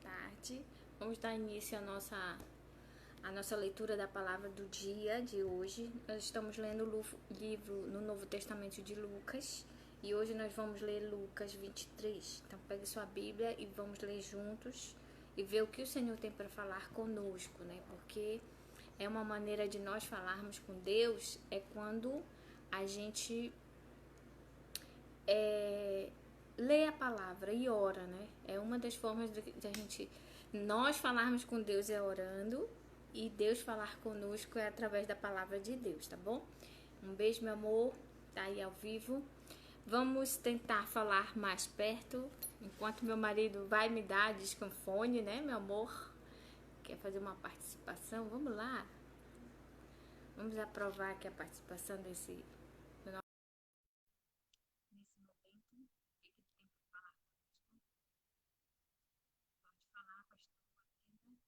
tarde. Vamos dar início à nossa leitura da palavra do dia de hoje. Nós estamos lendo o livro no Novo Testamento de Lucas e hoje nós vamos ler Lucas 23. Então pegue sua Bíblia e vamos ler juntos e ver o que o Senhor tem para falar conosco, né? Porque é uma maneira de nós falarmos com Deus, é quando a gente lê a palavra e ora, né? É uma das formas de nós falarmos com Deus é orando e Deus falar conosco é através da palavra de Deus, tá bom? Um beijo, meu amor, tá aí ao vivo. Vamos tentar falar mais perto, enquanto meu marido vai me dar descanfone, né, meu amor? Quer fazer uma participação? Vamos lá. Vamos aprovar aqui a participação nesse momento. O que ele tem para falar conosco? Pode falar, pastor Marina.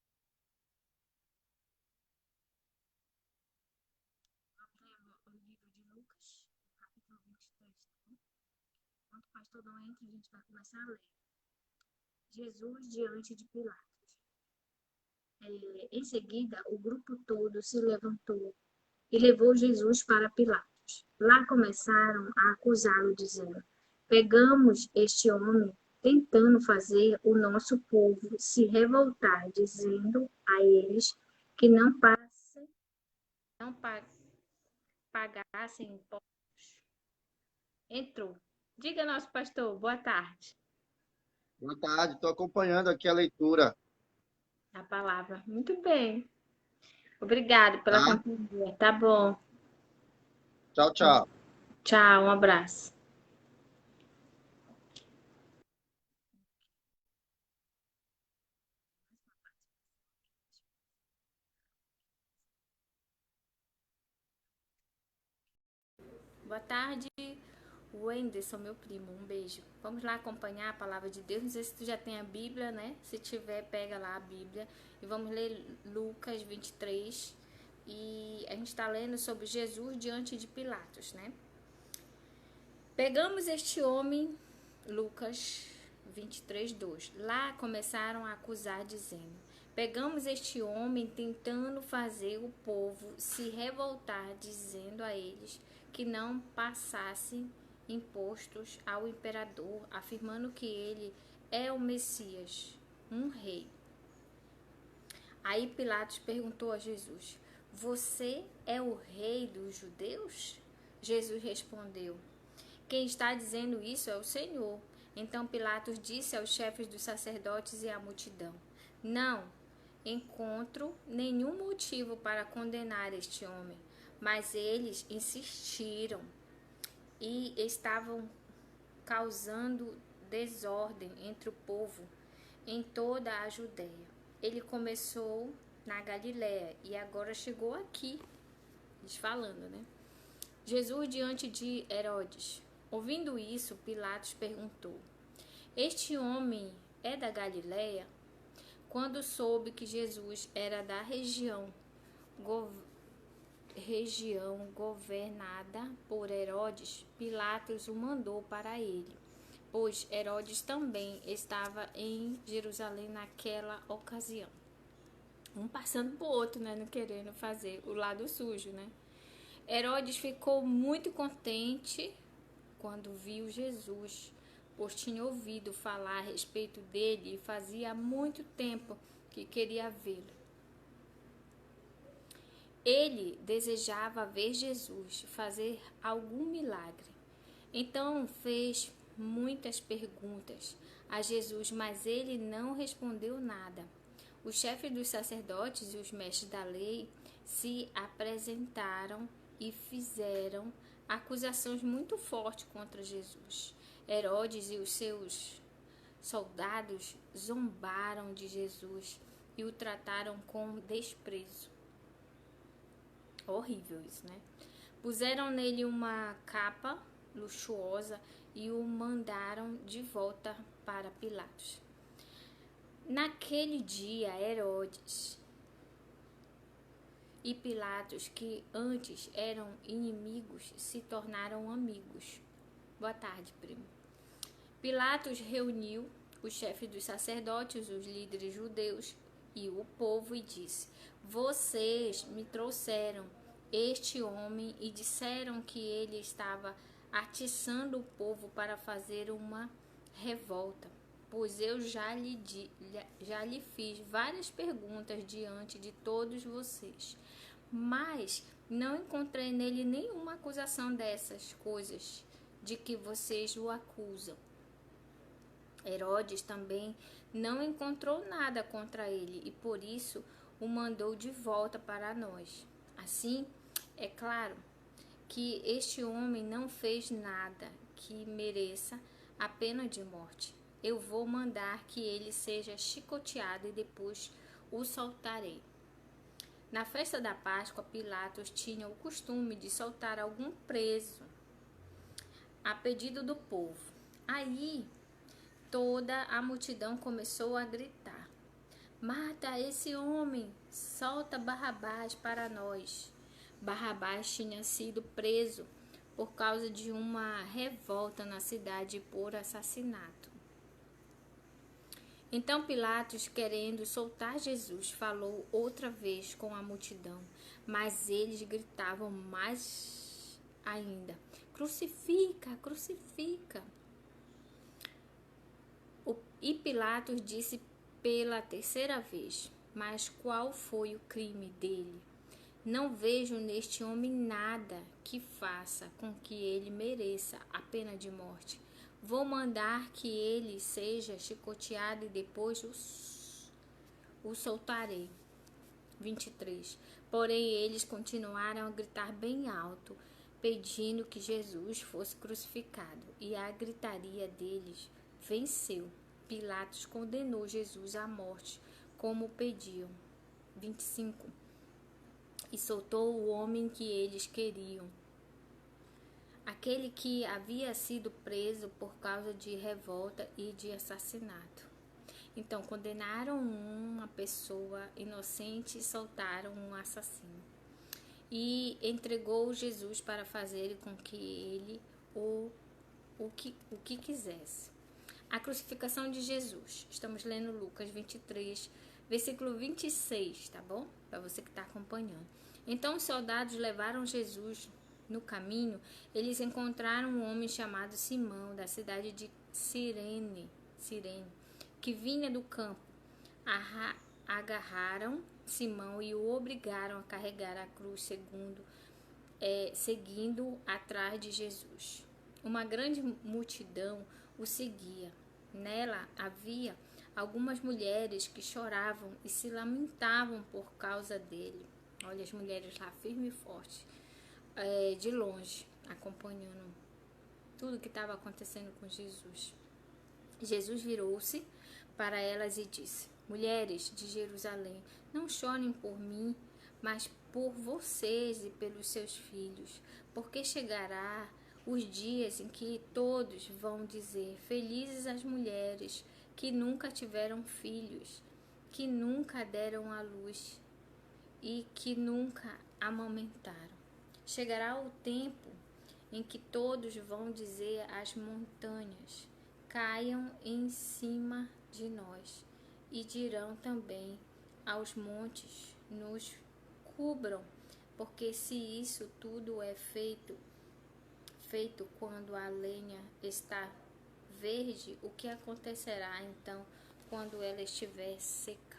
Vamos ler o livro de Lucas, capítulo 23, tá bom? Enquanto o pastor não entra, a gente vai começar a ler. Jesus diante de Pilatos. Em seguida, o grupo todo se levantou e levou Jesus para Pilatos. Lá começaram a acusá-lo, dizendo: pegamos este homem tentando fazer o nosso povo se revoltar, dizendo a eles que não pagassem impostos. Entrou. Diga, nosso pastor, boa tarde. Boa tarde, estou acompanhando aqui a leitura, A palavra. Muito bem. Obrigado pela tá? companhia. Tá bom. Tchau, tchau. Tchau, um abraço. Boa tarde, Wenderson, meu primo. Um beijo. Vamos lá acompanhar a palavra de Deus. Não sei se tu já tem a Bíblia, né? Se tiver, pega lá a Bíblia. E vamos ler Lucas 23. E a gente está lendo sobre Jesus diante de Pilatos, né? Pegamos este homem, Lucas 23, 2. Lá começaram a acusar, dizendo: pegamos este homem tentando fazer o povo se revoltar, dizendo a eles que não passassem impostos ao imperador, afirmando que ele é o Messias, um rei. Aí Pilatos perguntou a Jesus: você é o rei dos judeus? Jesus respondeu: quem está dizendo isso é o Senhor. Então Pilatos disse aos chefes dos sacerdotes e à multidão: não encontro nenhum motivo para condenar este homem. Mas eles insistiram e estavam causando desordem entre o povo em toda a Judéia. Ele começou na Galiléia e agora chegou aqui, eles falando, né? Jesus diante de Herodes. Ouvindo isso, Pilatos perguntou: este homem é da Galiléia? Quando soube que Jesus era da região governada por Herodes, Pilatos o mandou para ele, pois Herodes também estava em Jerusalém naquela ocasião. Um passando por outro, né? Não querendo fazer o lado sujo, né? Herodes ficou muito contente quando viu Jesus, pois tinha ouvido falar a respeito dele e fazia muito tempo que queria vê-lo. Ele desejava ver Jesus fazer algum milagre. Então fez muitas perguntas a Jesus, mas ele não respondeu nada. Os chefes dos sacerdotes e os mestres da lei se apresentaram e fizeram acusações muito fortes contra Jesus. Herodes e os seus soldados zombaram de Jesus e o trataram com desprezo. Horrível isso, né? Puseram nele uma capa luxuosa e o mandaram de volta para Pilatos. Naquele dia, Herodes e Pilatos, que antes eram inimigos, se tornaram amigos. Boa tarde, primo. Pilatos reuniu os chefes dos sacerdotes, os líderes judeus e o povo e disse: Vocês me trouxeram este homem e disseram que ele estava atiçando o povo para fazer uma revolta, pois eu já lhe fiz várias perguntas diante de todos vocês, mas não encontrei nele nenhuma acusação dessas coisas de que vocês o acusam. Herodes também não encontrou nada contra ele e por isso o mandou de volta para nós. Assim, é claro que este homem não fez nada que mereça a pena de morte. Eu vou mandar que ele seja chicoteado e depois o soltarei. Na festa da Páscoa, Pilatos tinha o costume de soltar algum preso a pedido do povo. Aí toda a multidão começou a gritar: Mata esse homem, solta Barrabás para nós. Barrabás tinha sido preso por causa de uma revolta na cidade por assassinato. Então Pilatos, querendo soltar Jesus, falou outra vez com a multidão, mas eles gritavam mais ainda: Crucifica, crucifica! E Pilatos disse pela terceira vez: Mas qual foi o crime dele? Não vejo neste homem nada que faça com que ele mereça a pena de morte. Vou mandar que ele seja chicoteado e depois o soltarei. 23. Porém, eles continuaram a gritar bem alto, pedindo que Jesus fosse crucificado, e a gritaria deles venceu. Pilatos condenou Jesus à morte, como pediam. 25. E soltou o homem que eles queriam, aquele que havia sido preso por causa de revolta e de assassinato. Então condenaram uma pessoa inocente e soltaram um assassino. E entregou Jesus para fazer com que ele o que quisesse. A crucificação de Jesus. Estamos lendo Lucas 23, versículo 26, tá bom? Para você que está acompanhando. Então os soldados levaram Jesus. No caminho, eles encontraram um homem chamado Simão, da cidade de Cirene, que vinha do campo. Agarraram Simão e o obrigaram a carregar a cruz seguindo atrás de Jesus. Uma grande multidão o seguia. Nela havia algumas mulheres que choravam e se lamentavam por causa dele. Olha as mulheres lá firme e forte, de longe, acompanhando tudo que estava acontecendo com Jesus. Jesus virou-se para elas e disse: Mulheres de Jerusalém, não chorem por mim, mas por vocês e pelos seus filhos, porque chegará os dias em que todos vão dizer: Felizes as mulheres que nunca tiveram filhos, que nunca deram à luz e que nunca amamentaram. Chegará o tempo em que todos vão dizer às montanhas: Caiam em cima de nós, e dirão também aos montes: Nos cubram, porque se isso tudo é feito quando a lenha está verde, o que acontecerá então quando ela estiver seca?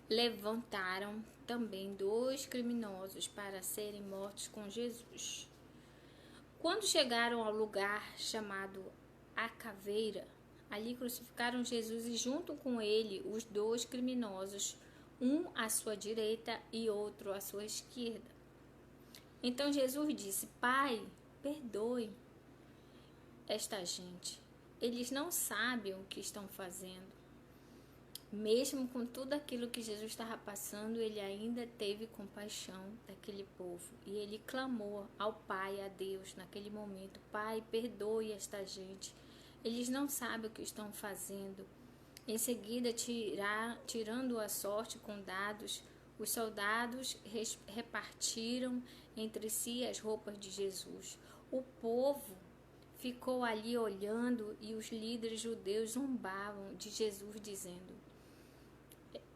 Levantaram também 2 criminosos para serem mortos com Jesus. Quando chegaram ao lugar chamado A Caveira, ali crucificaram Jesus e junto com ele os 2 criminosos, um à sua direita e outro à sua esquerda. Então Jesus disse: Pai, perdoe esta gente. Eles não sabem o que estão fazendo. Mesmo com tudo aquilo que Jesus estava passando, ele ainda teve compaixão daquele povo. E ele clamou ao Pai, a Deus, naquele momento: Pai, perdoe esta gente. Eles não sabem o que estão fazendo. Em seguida, tirando a sorte com dados, os soldados repartiram entre si as roupas de Jesus. O povo ficou ali olhando e os líderes judeus zombavam de Jesus, dizendo: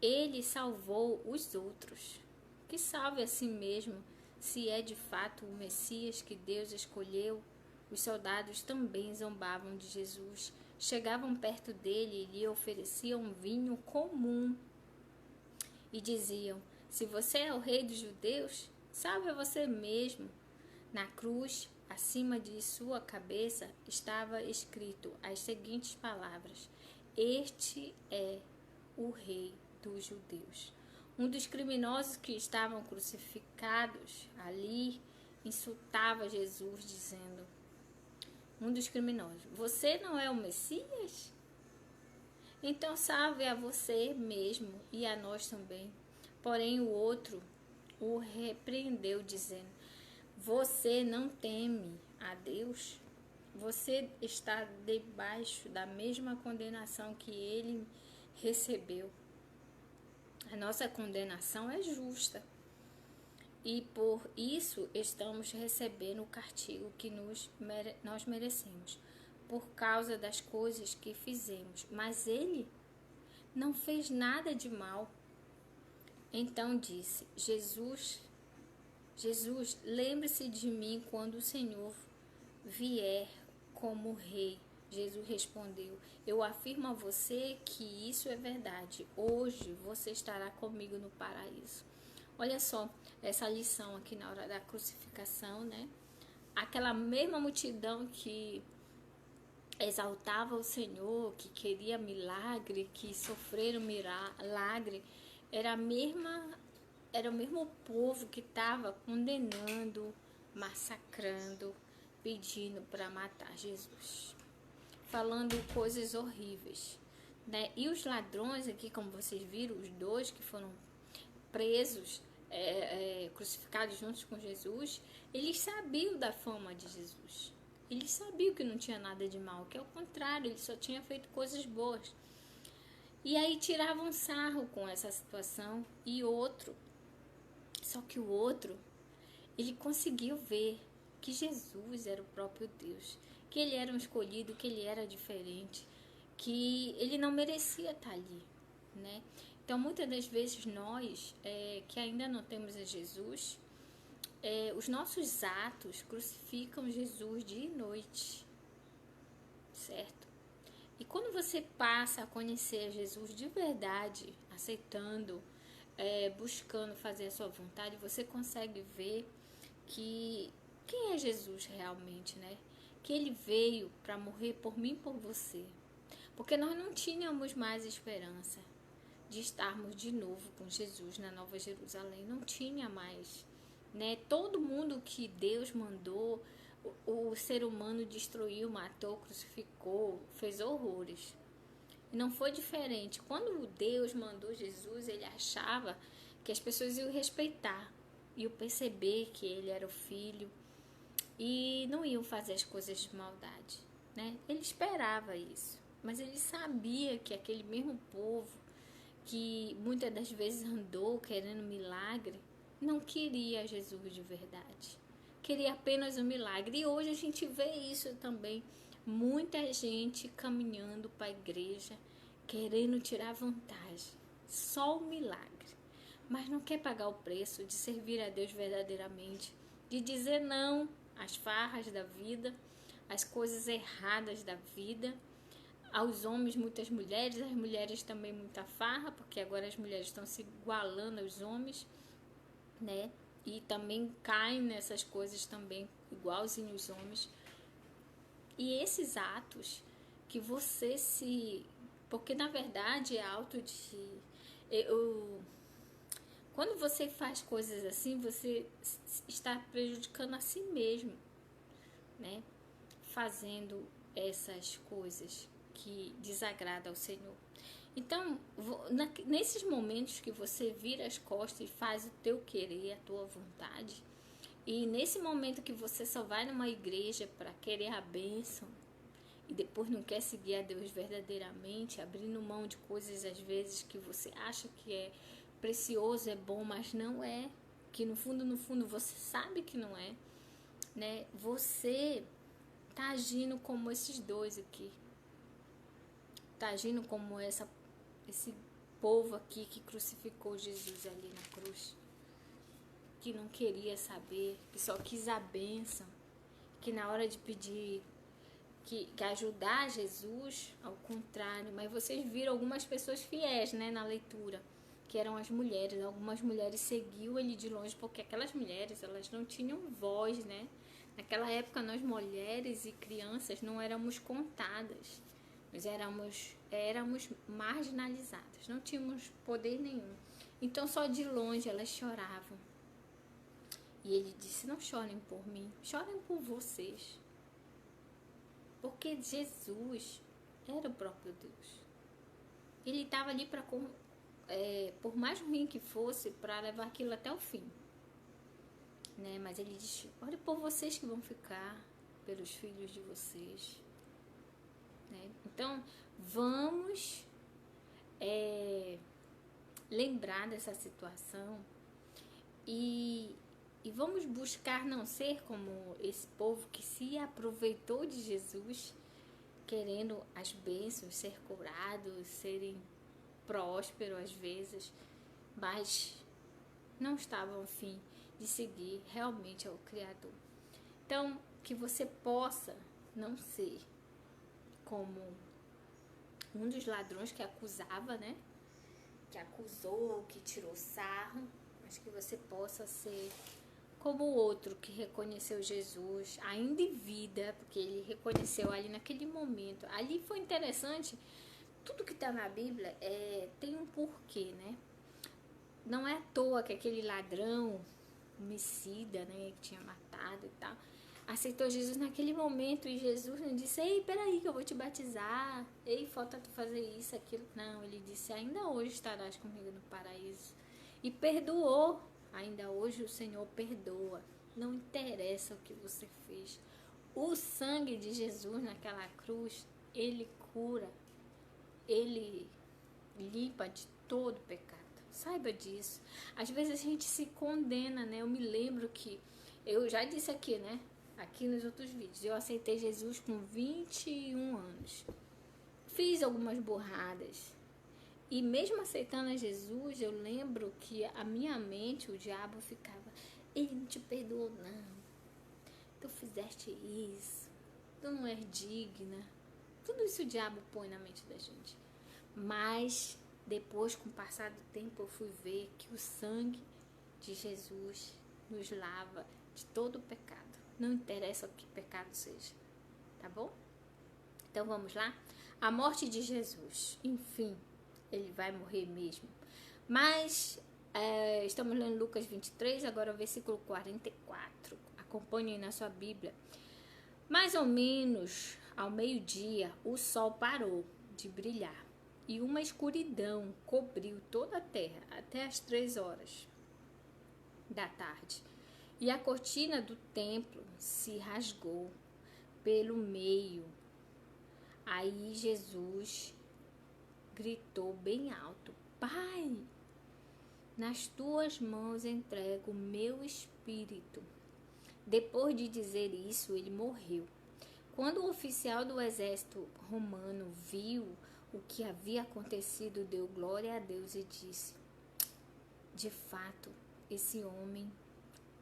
ele salvou os outros, que salve a si mesmo, se é de fato o Messias que Deus escolheu. Os soldados também zombavam de Jesus, chegavam perto dele e lhe ofereciam vinho comum e diziam: se você é o rei dos judeus, salve a você mesmo. Na cruz, acima de sua cabeça, estava escrito as seguintes palavras: este é o rei dos judeus. Um dos criminosos que estavam crucificados ali insultava Jesus, dizendo: um dos criminosos, você não é o Messias? Então salve a você mesmo e a nós também. Porém o outro o repreendeu, dizendo: você não teme a Deus? Você está debaixo da mesma condenação que ele recebeu. A nossa condenação é justa. E por isso estamos recebendo o castigo que nós merecemos, por causa das coisas que fizemos. Mas ele não fez nada de mal. Então disse: Jesus, lembre-se de mim quando o Senhor vier como rei. Jesus respondeu: eu afirmo a você que isso é verdade. Hoje você estará comigo no paraíso. Olha só essa lição aqui na hora da crucificação, né? Aquela mesma multidão que exaltava o Senhor, que queria milagre, que sofreram milagre, era o mesmo povo que estava condenando, massacrando, pedindo para matar Jesus, falando coisas horríveis, né? E os ladrões aqui, como vocês viram, os dois que foram presos, crucificados juntos com Jesus, eles sabiam da fama de Jesus. Eles sabiam que não tinha nada de mal, que ao contrário, ele só tinha feito coisas boas. E aí tiravam sarro com essa situação. E só que o outro, ele conseguiu ver que Jesus era o próprio Deus, que ele era um escolhido, que ele era diferente, que ele não merecia estar ali, né? Então, muitas das vezes nós, que ainda não temos a Jesus, os nossos atos crucificam Jesus dia e noite, certo? E quando você passa a conhecer Jesus de verdade, aceitando, buscando fazer a sua vontade, você consegue ver que quem é Jesus realmente, né? Que ele veio para morrer por mim e por você. Porque nós não tínhamos mais esperança de estarmos de novo com Jesus na Nova Jerusalém. Não tinha mais, né? Todo mundo que Deus mandou, o ser humano destruiu, matou, crucificou, fez horrores. E não foi diferente. Quando Deus mandou Jesus, ele achava que as pessoas iam respeitar, iam perceber que ele era o filho e não iam fazer as coisas de maldade, né? Ele esperava isso, mas ele sabia que aquele mesmo povo que muitas das vezes andou querendo milagre, não queria Jesus de verdade. Queria apenas um milagre. E hoje a gente vê isso também. Muita gente caminhando para a igreja, querendo tirar vantagem. Só o milagre. Mas não quer pagar o preço de servir a Deus verdadeiramente. De dizer não às farras da vida, às coisas erradas da vida, aos homens, muitas mulheres, as mulheres também muita farra, porque agora as mulheres estão se igualando aos homens, né? E também caem nessas coisas também, igualzinho os homens. E esses atos que você se... Porque na verdade é auto de... Quando você faz coisas assim, você está prejudicando a si mesmo, né? Fazendo essas coisas que desagrada ao Senhor. Então, nesses momentos que você vira as costas e faz o teu querer, a tua vontade, e nesse momento que você só vai numa igreja para querer a bênção e depois não quer seguir a Deus verdadeiramente, abrindo mão de coisas às vezes que você acha que é precioso, é bom, mas não é, que no fundo você sabe que não é, né? Você tá agindo como esses dois aqui. Tá agindo como esse povo aqui que crucificou Jesus ali na cruz. Que não queria saber, que só quis a bênção. Que na hora de pedir, que ajudar Jesus, ao contrário. Mas vocês viram algumas pessoas fiéis, né, na leitura. Que eram as mulheres. Algumas mulheres seguiam ele de longe, porque aquelas mulheres, elas não tinham voz, né? Naquela época, nós mulheres e crianças não éramos contadas. Nós éramos marginalizadas. Não tínhamos poder nenhum. Então, só de longe elas choravam. E ele disse, não chorem por mim, chorem por vocês. Porque Jesus era o próprio Deus. Ele estava ali para, por mais ruim que fosse, para levar aquilo até o fim. Né? Mas ele disse, olhe por vocês que vão ficar, pelos filhos de vocês. Né? Então, vamos lembrar dessa situação e vamos buscar não ser como esse povo que se aproveitou de Jesus, querendo as bênçãos, ser curados, serem prósperos às vezes, mas não estavam a fim de seguir realmente ao Criador. Então, que você possa não ser como um dos ladrões que acusava, né? Que acusou, que tirou sarro, mas que você possa ser como o outro que reconheceu Jesus, ainda em vida, porque ele reconheceu ali naquele momento. Ali foi interessante, tudo que está na Bíblia tem um porquê, né? Não é à toa que aquele ladrão, homicida, né, que tinha matado e tal, aceitou Jesus naquele momento e Jesus não disse, ei, peraí que eu vou te batizar, ei, falta tu fazer isso, aquilo. Não, ele disse, ainda hoje estarás comigo no paraíso. E perdoou. Ainda hoje o Senhor perdoa. Não interessa o que você fez. O sangue de Jesus naquela cruz, ele cura. Ele limpa de todo pecado. Saiba disso. Às vezes a gente se condena, né? Eu me lembro que, eu já disse aqui, né? Aqui nos outros vídeos, eu aceitei Jesus com 21 anos. Fiz algumas burradas. E mesmo aceitando a Jesus, eu lembro que a minha mente, o diabo ficava, ele não te perdoou não, tu fizeste isso, tu não és digna. Tudo isso o diabo põe na mente da gente. Mas depois, com o passar do tempo, eu fui ver que o sangue de Jesus nos lava de todo o pecado. Não interessa o que pecado seja, tá bom? Então vamos lá? A morte de Jesus, enfim, ele vai morrer mesmo. Mas estamos lendo Lucas 23, agora o versículo 44. Acompanhem na sua Bíblia. Mais ou menos ao meio-dia, o sol parou de brilhar e uma escuridão cobriu toda a terra até as 3 horas da tarde. E a cortina do templo se rasgou pelo meio. Aí Jesus gritou bem alto, Pai, nas tuas mãos entrego o meu espírito. Depois de dizer isso, ele morreu. Quando o oficial do exército romano viu o que havia acontecido, deu glória a Deus e disse, de fato, esse homem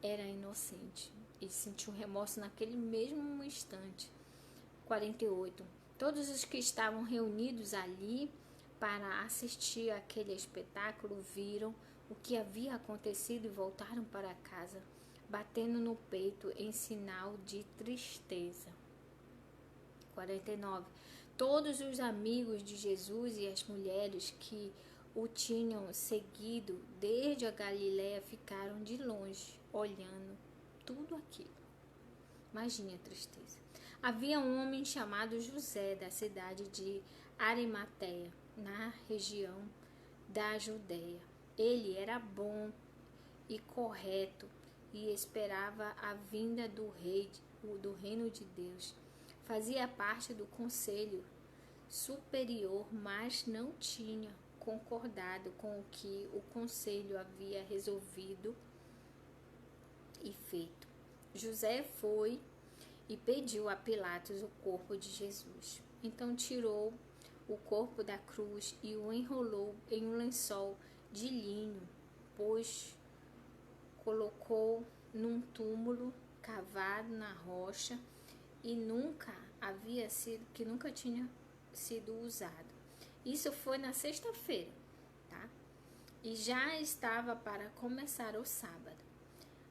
era inocente. Ele sentiu remorso naquele mesmo instante. 48. Todos os que estavam reunidos ali para assistir àquele espetáculo viram o que havia acontecido e voltaram para casa, batendo no peito em sinal de tristeza. 49. Todos os amigos de Jesus e as mulheres que o tinham seguido desde a Galiléia ficaram de longe, olhando tudo aquilo. Imagine a tristeza. Havia um homem chamado José, da cidade de Arimateia, na região da Judeia. Ele era bom e correto e esperava a vinda do reino de Deus. Fazia parte do conselho superior, mas não tinha concordado com o que o conselho havia resolvido e feito. José foi e pediu a Pilatos o corpo de Jesus. Então tirou o corpo da cruz e o enrolou em um lençol de linho, pois colocou num túmulo cavado na rocha e nunca tinha sido usado. Isso foi na sexta-feira, tá? E já estava para começar o sábado.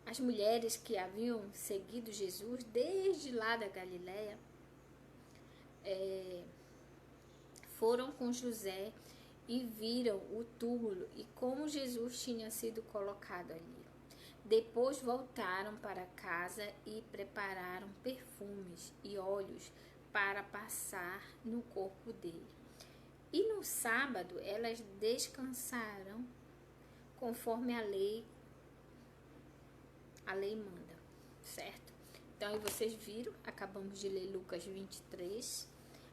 As mulheres que haviam seguido Jesus desde lá da Galileia foram com José e viram o túmulo e como Jesus tinha sido colocado ali. Depois voltaram para casa e prepararam perfumes e óleos para passar no corpo dele. E no sábado elas descansaram conforme a lei manda, certo? Então aí vocês viram, acabamos de ler Lucas 23,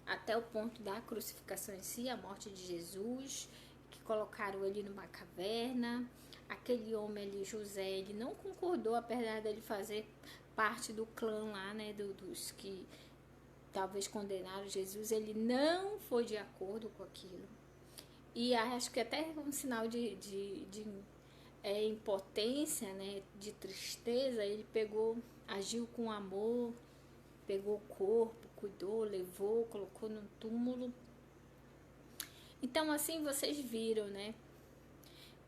até o ponto da crucificação em si, a morte de Jesus, que colocaram ele numa caverna. Aquele homem ali, José, ele não concordou, apesar dele fazer parte do clã lá, né, dos que talvez condenaram Jesus, ele não foi de acordo com aquilo. E acho que até um sinal de impotência, né, de tristeza, ele agiu com amor, pegou o corpo, cuidou, levou, colocou no túmulo. Então assim vocês viram, né,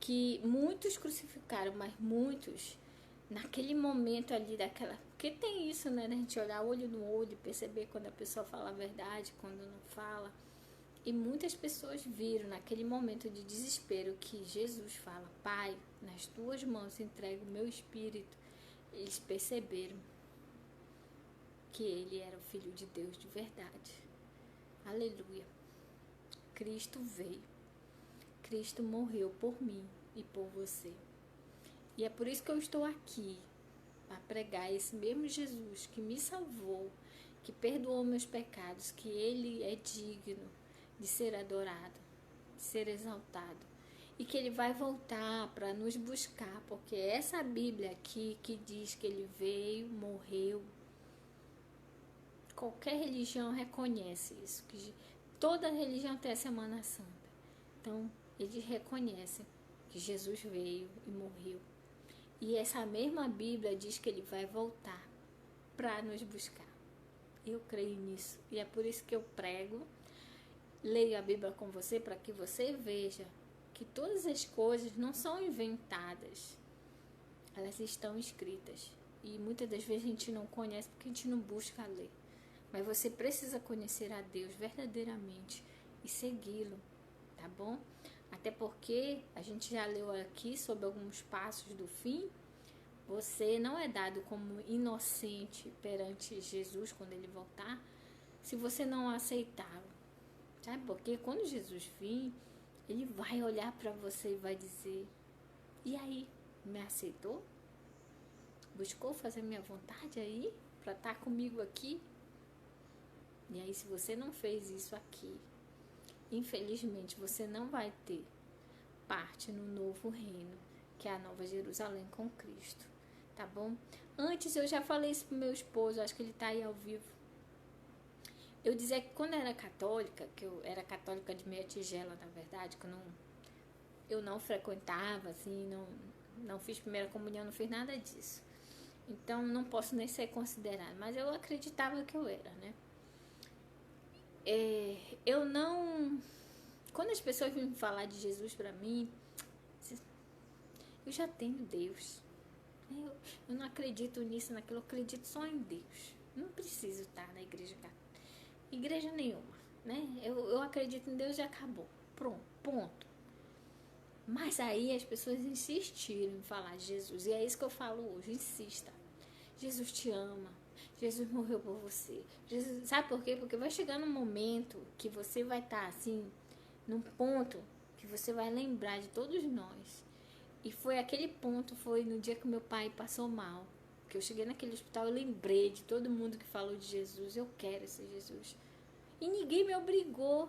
que muitos crucificaram, mas muitos, naquele momento ali porque tem isso, né, a gente olhar olho no olho, perceber quando a pessoa fala a verdade, quando não fala. E muitas pessoas viram naquele momento de desespero que Jesus fala: Pai, nas tuas mãos entrego o meu espírito. Eles perceberam que ele era o Filho de Deus de verdade. Aleluia. Cristo veio. Cristo morreu por mim e por você. E é por isso que eu estou aqui, para pregar esse mesmo Jesus que me salvou, que perdoou meus pecados, que ele é digno de ser adorado, de ser exaltado, e que ele vai voltar para nos buscar, porque essa Bíblia aqui que diz que ele veio, morreu, qualquer religião reconhece isso, que toda religião tem a Semana Santa. Então, eles reconhecem que Jesus veio e morreu. E essa mesma Bíblia diz que ele vai voltar para nos buscar. Eu creio nisso. E é por isso que eu prego, leio a Bíblia com você, para que você veja que todas as coisas não são inventadas. Elas estão escritas. E muitas das vezes a gente não conhece porque a gente não busca ler. Mas você precisa conhecer a Deus verdadeiramente e segui-lo, tá bom? Até porque a gente já leu aqui sobre alguns passos do fim. Você não é dado como inocente perante Jesus quando ele voltar, se você não aceitá-lo. Sabe? Porque quando Jesus vir, ele vai olhar para você e vai dizer: e aí, me aceitou? Buscou fazer minha vontade aí? Para estar comigo aqui? E aí, se você não fez isso aqui, infelizmente, você não vai ter parte no novo reino, que é a Nova Jerusalém com Cristo, tá bom? Antes eu já falei isso pro meu esposo, acho que ele tá aí ao vivo. Eu dizia que quando eu era católica, que eu era católica de meia tigela, na verdade, que eu não frequentava, assim, não fiz primeira comunhão, não fiz nada disso. Então não posso nem ser considerada, mas eu acreditava que eu era, né? Eu não... Quando as pessoas vêm falar de Jesus pra mim, eu já tenho Deus. Eu não acredito nisso, naquilo, eu acredito só em Deus. Não preciso estar na igreja católica. Igreja nenhuma, né? Eu acredito em Deus e acabou. Pronto, ponto. Mas aí as pessoas insistiram em falar de Jesus. E é isso que eu falo hoje, insista. Jesus te ama. Jesus morreu por você. Jesus, sabe por quê? Porque vai chegar num momento que você vai estar assim, num ponto que você vai lembrar de todos nós. E foi aquele ponto, foi no dia que meu pai passou mal. Que eu cheguei naquele hospital, eu lembrei de todo mundo que falou de Jesus. Eu quero esse Jesus. E ninguém me obrigou.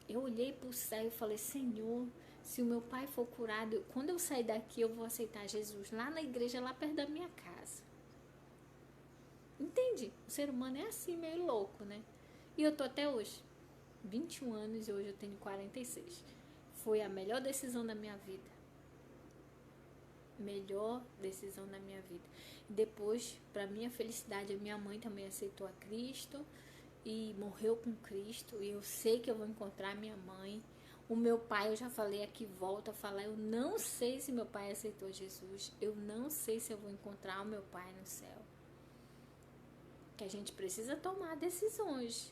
Eu olhei para o céu e falei: Senhor, se o meu pai for curado, quando eu sair daqui eu vou aceitar Jesus lá na igreja, lá perto da minha casa. Entende? O ser humano é assim, meio louco, né? E eu tô até hoje. 21 anos e hoje eu tenho 46. Foi a melhor decisão da minha vida. Melhor decisão da minha vida. Depois, para minha felicidade, a minha mãe também aceitou a Cristo e morreu com Cristo. E eu sei que eu vou encontrar minha mãe. O meu pai, eu já falei aqui, volto a falar, eu não sei se meu pai aceitou Jesus. Eu não sei se eu vou encontrar o meu pai no céu. Que a gente precisa tomar decisões.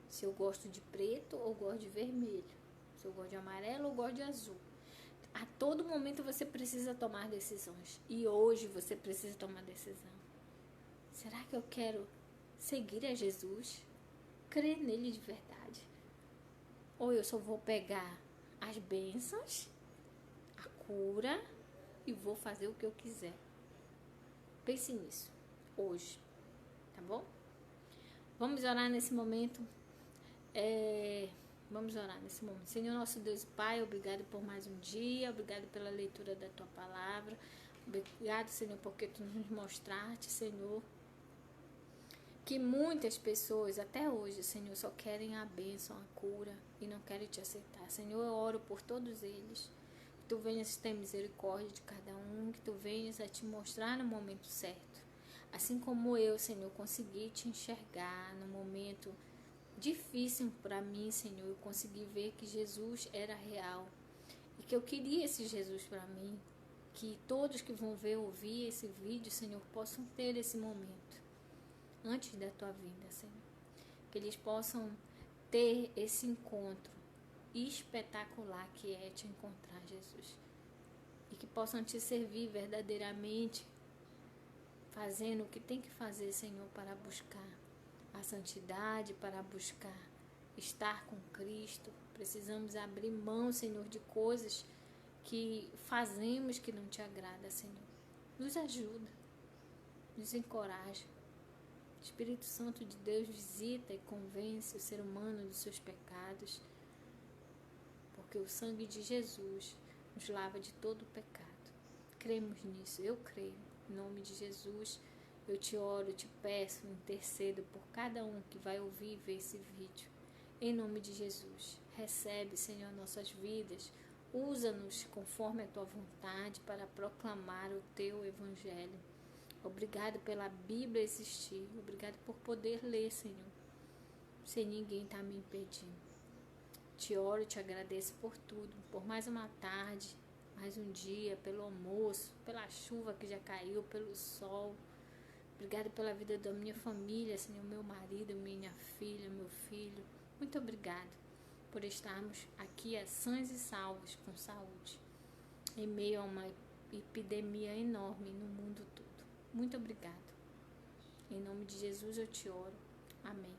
Se eu gosto de preto ou gosto de vermelho. Se eu gosto de amarelo ou gosto de azul. A todo momento você precisa tomar decisões. E hoje você precisa tomar decisão. Será que eu quero seguir a Jesus? Crer nele de verdade? Ou eu só vou pegar as bênçãos, a cura e vou fazer o que eu quiser? Pense nisso. Hoje. Tá bom? Vamos orar nesse momento. Vamos orar nesse momento. Senhor nosso Deus e Pai, obrigado por mais um dia, obrigado pela leitura da Tua Palavra, obrigado, Senhor, porque Tu nos mostraste, Senhor, que muitas pessoas, até hoje, Senhor, só querem a bênção, a cura e não querem Te aceitar. Senhor, eu oro por todos eles, que Tu venhas ter misericórdia de cada um, que Tu venhas a Te mostrar no momento certo. Assim como eu, Senhor, consegui Te enxergar no momento difícil para mim, Senhor, eu consegui ver que Jesus era real e que eu queria esse Jesus para mim, que todos que vão ver, ouvir esse vídeo, Senhor, possam ter esse momento antes da Tua vinda, Senhor, que eles possam ter esse encontro espetacular que é Te encontrar, Jesus, e que possam Te servir verdadeiramente, fazendo o que tem que fazer, Senhor, para buscar a santidade, para buscar estar com Cristo. Precisamos abrir mão, Senhor, de coisas que fazemos que não Te agrada, Senhor. Nos ajuda, nos encoraja. Espírito Santo de Deus visita e convence o ser humano dos seus pecados, porque o sangue de Jesus nos lava de todo o pecado. Cremos nisso, eu creio. Em nome de Jesus, eu Te oro, Te peço, intercedo por cada um que vai ouvir e ver esse vídeo. Em nome de Jesus, recebe, Senhor, nossas vidas. Usa-nos conforme a Tua vontade para proclamar o Teu Evangelho. Obrigado pela Bíblia existir. Obrigado por poder ler, Senhor, sem ninguém estar me impedindo. Te oro e Te agradeço por tudo, por mais uma tarde, mais um dia, pelo almoço, pela chuva que já caiu, pelo sol. Obrigado pela vida da minha família, Senhor, meu marido, minha filha, meu filho. Muito obrigado por estarmos aqui sãs e salvos, com saúde, em meio a uma epidemia enorme no mundo todo. Muito obrigado. Em nome de Jesus eu Te oro. Amém.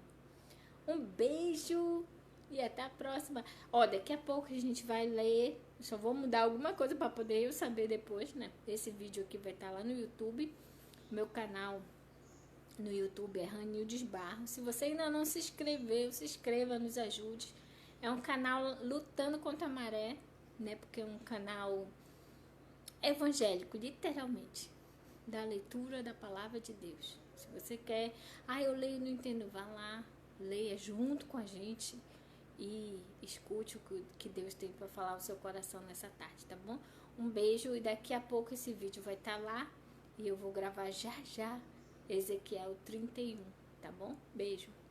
Um beijo e até a próxima. Daqui a pouco a gente vai ler. Só vou mudar alguma coisa para poder eu saber depois, né? Esse vídeo aqui vai estar lá no YouTube. Meu canal no YouTube é Ranildes Barros. Se você ainda não se inscreveu, se inscreva, nos ajude. É um canal lutando contra a maré, né? Porque é um canal evangélico, literalmente, da leitura da palavra de Deus. Se você quer, eu leio e não entendo, vá lá, leia junto com a gente e escute o que Deus tem para falar ao seu coração nessa tarde, tá bom? Um beijo e daqui a pouco esse vídeo vai estar lá e eu vou gravar já Ezequiel 31, tá bom? Beijo.